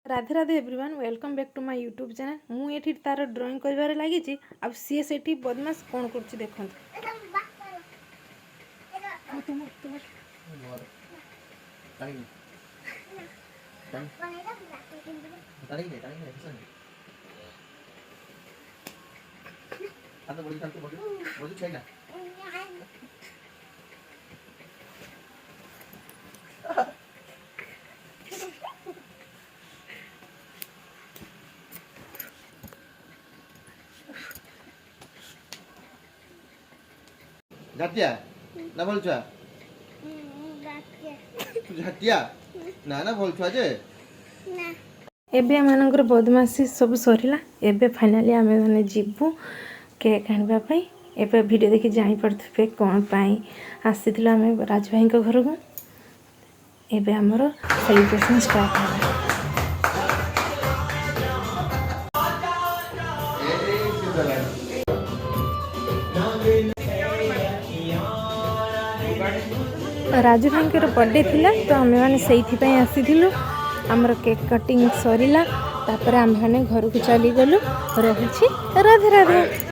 Radhe Radhe everyone welcome back to my YouTube channel. मु एठी तार ड्राइंग करिवारे लागिची आ सी सेठी बदमाश कोन करछि देखंत। झाटिया ना भल छुआ झाटिया ना ना भल छुआ जे एबे आमनकर बदमाशी सब सरिला। एबे फाइनली आमे माने जिबु केक आनबा पई। एबे वीडियो देखि जानि पड़थबे कोन पई आसीथिलो आमे राज भाई को घर को। एबे हमरो सेलिब्रेशन स्टार्ट होला। राजू भाई के बर्थडे थिला तो आमे माने सेइथि पई आसीथिलो। हमर केक कटिंग सरिला तापर आमे माने घर को चली गलु। रहुछि राधे राधे।